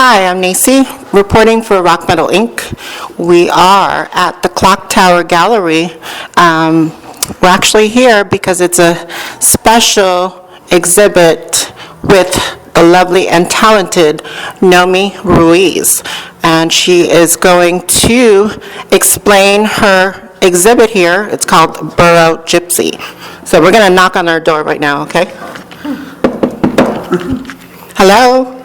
Hi, I'm Naycee, reporting for RockMetal Inc. We are at the Clocktower Gallery. We're actually here because it's a special exhibit with the lovely and talented Nomi Ruiz. And she is going to explain her exhibit here. It's called Borough Gypsy. So we're going to knock on her door right now, okay? Hello?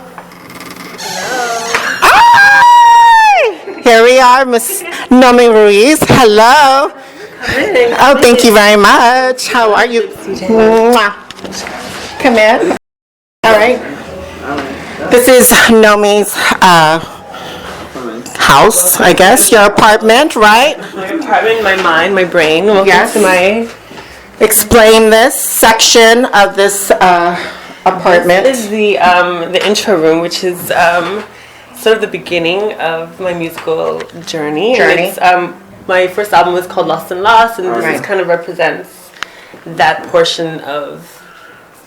Here we are, Miss Nomi Ruiz. Hello. Oh, thank you very much. How are you? Mwah. Come in. All right. This is Nomi's house, I guess. Your apartment, right? My apartment, my mind, my brain. Welcome Yes. to my... Explain this section of this apartment. This is the intro room, which is sort of the beginning of my musical journey. And it's, my first album was called Lost and Lost, and this is kind of represents that portion of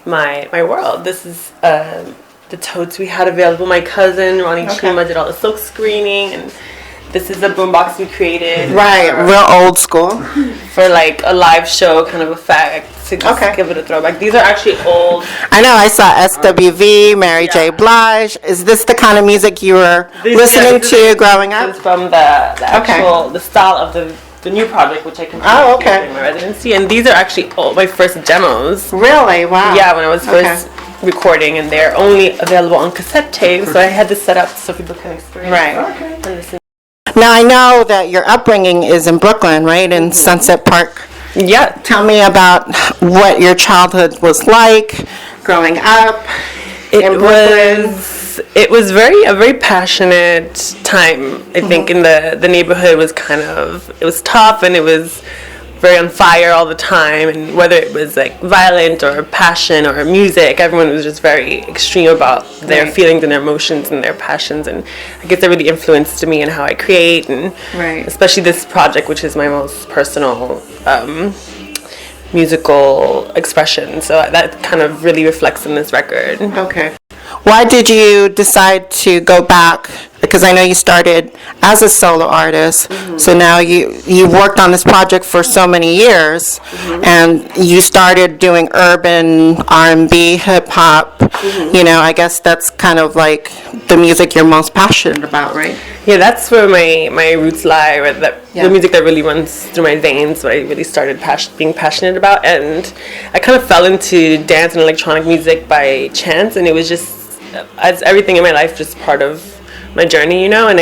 my world. This is the totes we had available. My cousin Ronnie Chima did all the silk screening, and this is the boombox we created. Right, real old school. For like a live show kind of effect to just give it a throwback. These are actually old. I know, I saw SWV, Mary J. Blige. Is this the kind of music you were listening to growing up? This is from the actual, the style of the new project, which I completed during my residency. And these are actually my first demos. Really? Wow. Yeah, when I was first recording, and they're only available on cassette tape, so I had this set up so people can experience. Right. Now, I know that your upbringing is in Brooklyn, right, in Sunset Park. Yeah. Tell me about what your childhood was like growing up in Brooklyn. It was a very passionate time. I think in the neighborhood was it was tough, and it was very on fire all the time, and whether it was like violent or passion or music, everyone was just very extreme about their feelings and their emotions and their passions, and I guess that really influenced me in how I create, and especially this project, which is my most personal musical expression, so that kind of really reflects in this record. Okay. Why did you decide to go back? Because I know you started as a solo artist, so now you worked on this project for so many years, and you started doing urban R&B, hip hop. You know, I guess that's kind of like the music you're most passionate about, right? Yeah, that's where my roots lie, or the music that really runs through my veins, what I really started being passionate about. And I kind of fell into dance and electronic music by chance, and it was just, as everything in my life, just part of my journey, you know. And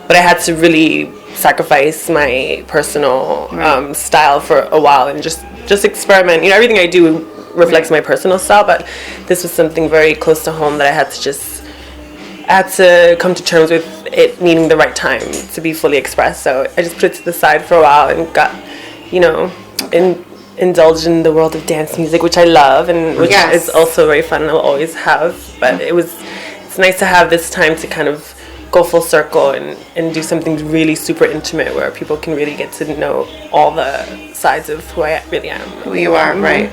but I had to really sacrifice my personal style for a while and just experiment. You know, everything I do reflects my personal style, but this was something very close to home that I had to come to terms with it needing the right time to be fully expressed. So I just put it to the side for a while and got, you know, indulged in the world of dance music, which I love, and which is also very fun and I'll always have. But it's nice to have this time to kind of go full circle and do something really super intimate where people can really get to know all the sides of who I really am. Who you are, right.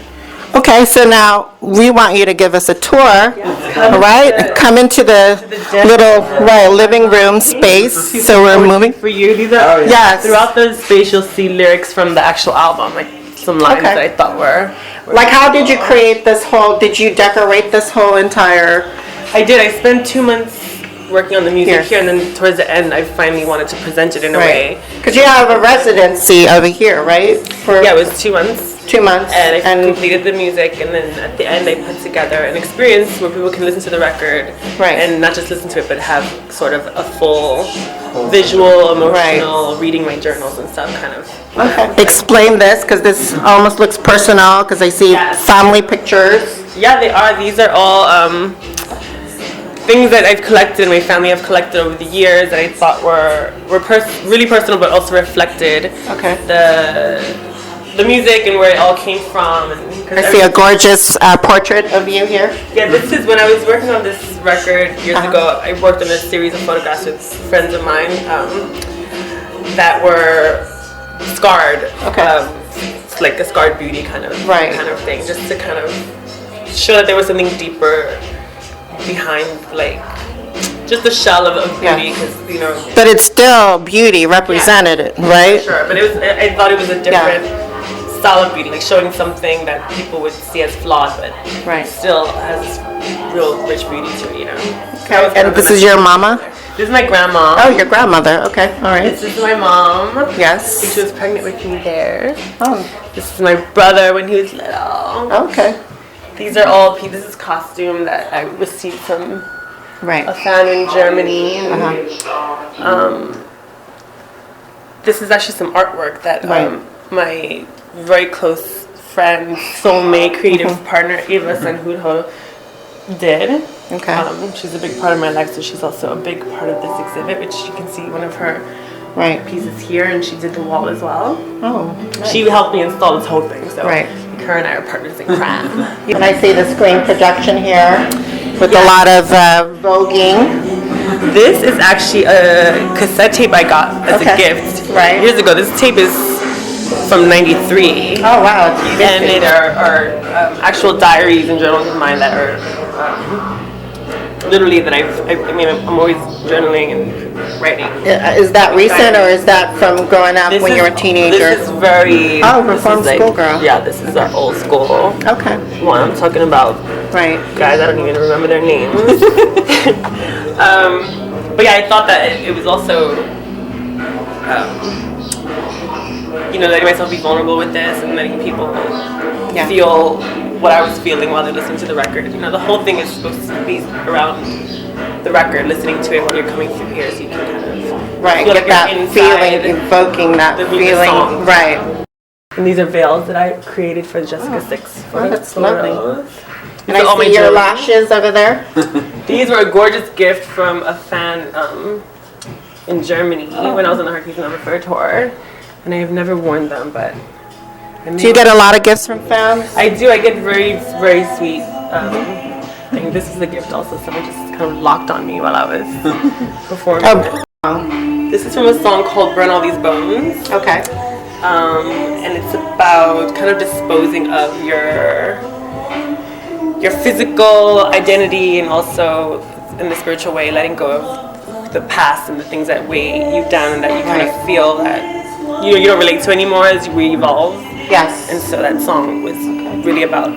Okay, so now we want you to give us a tour, all right? Come into the little living room space. So we're moving. For you, these are throughout the space you'll see lyrics from the actual album, like some lines that I thought were like, how did you create this whole? Did you decorate this whole entire? I did. I spent 2 months working on the music here, and then towards the end I finally wanted to present it in a way. Because you have a residency over here, right? It was 2 months. 2 months. And I completed the music, and then at the end I put together an experience where people can listen to the record, and not just listen to it, but have sort of a full visual, emotional, reading my journals and stuff, kind of. Okay. Explain this, because this almost looks personal, because I see family pictures. Yeah, they are. These are all things that I've collected and my family have collected over the years that I thought were really personal, but also reflected the music and where it all came from. And I see a gorgeous portrait of you here. Yeah, this is when I was working on this record years ago. I worked on a series of photographs with friends of mine that were scarred. It's like a scarred beauty kind of thing, just to kind of show that there was something deeper behind like just a shell of beauty, because you know. But it's still beauty represented, right? Sure, but I thought it was a different style of beauty, like showing something that people would see as flawed, but still has real rich beauty to it, you know. Okay. And this is your mama? This is my grandma. Oh, your grandmother. Okay, all right. This is my mom. Yes. She was pregnant with me there. Oh. This is my brother when he was little. Okay. These are all this is costume that I received from a fan in Germany. And, this is actually some artwork that my very close friend, soulmate, creative partner, Eva Sanhudho did. Okay. She's a big part of my life, so she's also a big part of this exhibit, which you can see one of her pieces here, and she did the wall as well. Oh. Nice. She helped me install this whole thing, so her and I are partners in crime. And I see the screen projection here with a lot of voguing. This is actually a cassette tape I got as a gift years ago. This tape is from '93. Oh wow! And it are actual diaries and journals of mine that are literally that I'm always journaling and writing. Is that recent or is that from growing up when you were a teenager? This is very reformed schoolgirl. Yeah, this is the old school. Okay. One I'm talking about. Right. Guys, I don't even remember their names. But yeah, I thought that it was also, letting myself be vulnerable with this and letting people feel what I was feeling while they're listening to the record. You know, the whole thing is supposed to be around the record, listening to it while you're coming through here, so you can kind of feel get that feeling, evoking that feeling. Song. Right. And these are veils that I created for Jessica 6. Oh, that's lovely. And I all see your lashes over there. These were a gorgeous gift from a fan in Germany when I was on the Heartbeats and Number tour, and I have never worn them, but. Do you get a lot of gifts from fans? I do. I get very, very sweet. I think this is a gift also. Someone just kind of locked on me while I was performing. This is from a song called "Burn All These Bones." Okay. And it's about kind of disposing of your physical identity and also in the spiritual way, letting go of the past and the things that weigh you down and that you kind of feel that you don't relate to anymore as we evolve. Yes. And so that song was really about,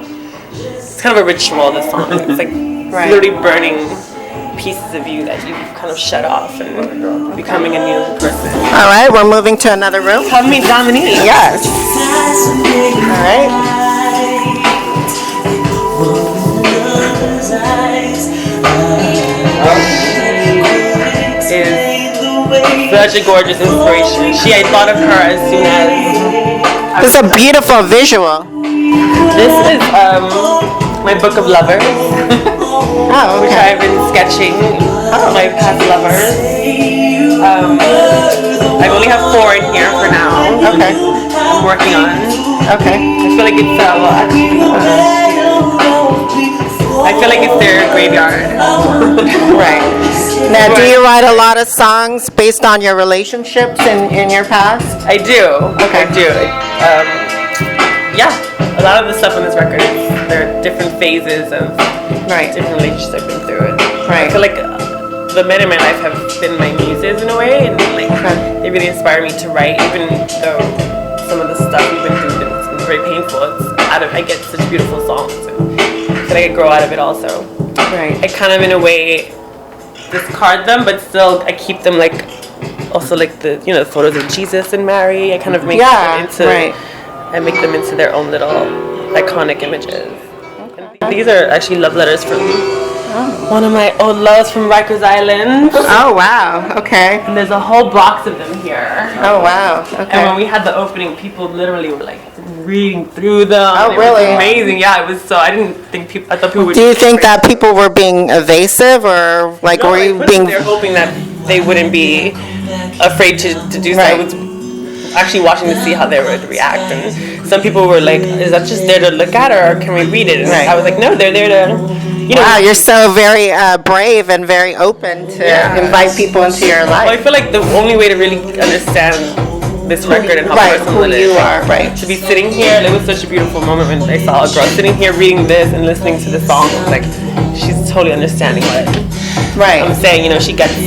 it's kind of a ritual, the song. It's like literally burning pieces of you that you've kind of shut off and becoming a new person. All right, we're moving to another room. Come meet Dominique. Yes. All right. Is such a gorgeous inspiration. I thought of her as soon as. It's a beautiful visual. This is my book of lovers, which I've been sketching my past lovers. I only have 4 in here for now. Okay. I'm working on. Okay. I feel like it's I feel like it's their graveyard. Right. Now, do you write a lot of songs based on your relationships in your past? I do. Okay. I do. Yeah. A lot of the stuff on this record, there are different phases of different relationships I've been through. I feel like the men in my life have been my muses in a way, and they really inspire me to write, even though some of the stuff we've been through has been very painful. I get such beautiful songs, and I feel like I grow out of it also. Right. I kind of, in a way, discard them, but still I keep them also the the photos of Jesus and Mary. I kind of make them into I make them into their own little iconic images. And these are actually love letters from one of my old loves from Rikers Island. Oh wow, okay. And there's a whole box of them here. Oh wow, okay. And when we had the opening, people literally were reading through them. Oh really? It was amazing. Yeah, it was so. I thought people would. Do you think that people were being evasive or were you being? They're hoping that they wouldn't be afraid to do so. I was actually watching to see how they would react, and some people were like, "Is that just there to look at, or can we read it?" And I was like, "No, they're there to." Wow, you're so very brave and very open to invite people into your life. Well, I feel like the only way to really understand this record and how personal it is, to be sitting here, it was such a beautiful moment when I saw a girl sitting here reading this and listening to the song. It was like, she's totally understanding Right. I'm saying, you know, she gets it.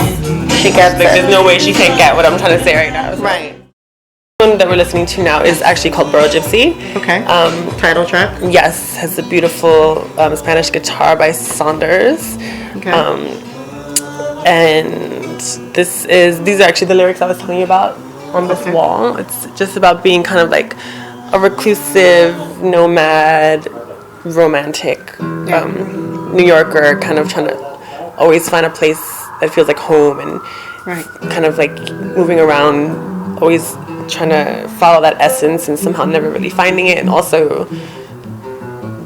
there's no way she can't get what I'm trying to say right now. So. Right. The one that we're listening to now is actually called Borough Gypsy. Okay. Title track? Yes, has a beautiful Spanish guitar by Saunders. Okay. And these are actually the lyrics I was telling you about on this wall. It's just about being kind of like a reclusive, nomad, romantic New Yorker, kind of trying to always find a place that feels like home, and kind of like moving around, always trying to follow that essence and somehow never really finding it, and also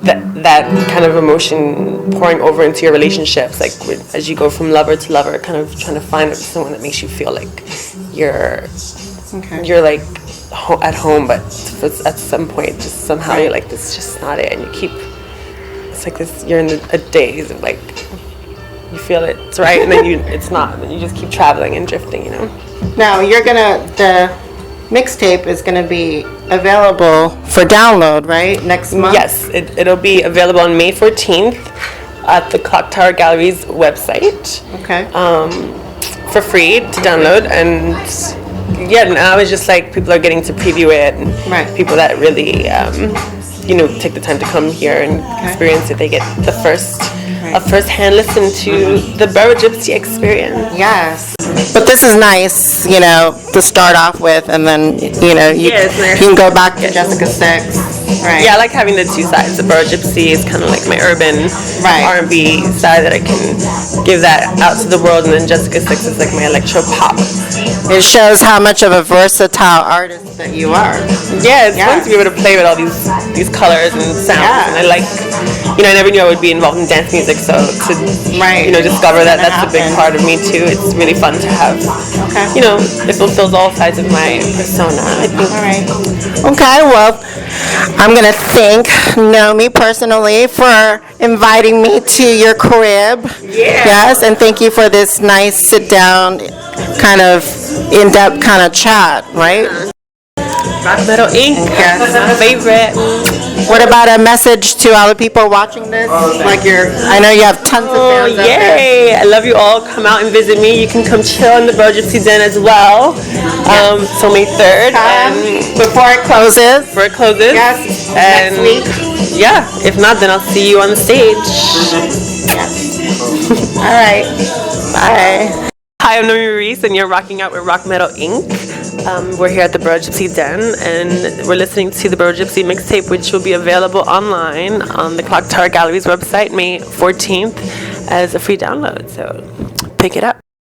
that kind of emotion pouring over into your relationships, like as you go from lover to lover, kind of trying to find someone that makes you feel like you're like at home, but at some point just somehow you're like, this is just not it, and you keep, it's like this, you're in a daze of like, you feel it's right, and then it's not, and then you just keep traveling and drifting, you know. Now the mixtape is gonna be available for download, right? Next month? Yes, it'll be available on May 14th at the Clocktower Gallery's website. Okay. For free to download, and now it's just like people are getting to preview it, and people that really take the time to come here and experience it, they get a first-hand listen to the Borough Gypsy experience. Yes. But this is nice, to start off with, and then, you can go back to Jessica 6. Right. Yeah, I like having the two sides. The Borough Gypsy is kind of like my urban R&B side that I can give that out to the world, and then Jessica 6 is like my electro pop. It shows how much of a versatile artist that you are. Yeah, it's fun to be able to play with all these colors and sounds, and I like, I never knew I would be involved in dance music, so to discover that's a big part of me too. It's really fun to have. It fulfills all sides of my persona, I think. All right. Okay, well, I'm gonna thank Nomi personally for inviting me to your crib. Yeah. Yes, and thank you for this nice sit-down, kind of in-depth kind of chat, right? RockMetal Inc. Yes. My favorite. What about a message to all the people watching this? I know you have tons of fans out there. Yay! I love you all. Come out and visit me. You can come chill in the Borough Gypsy Den as well. So May 3rd. Before it closes. Yes. And next week. Yeah. If not, then I'll see you on the stage. Yes. All right. Bye. Hi, I'm Nomi Ruiz, and you're rocking out with RockMetal Inc. We're here at the Borough Gypsy Den, and we're listening to the Borough Gypsy mixtape, which will be available online on the Clocktower Gallery's website May 14th as a free download. So pick it up.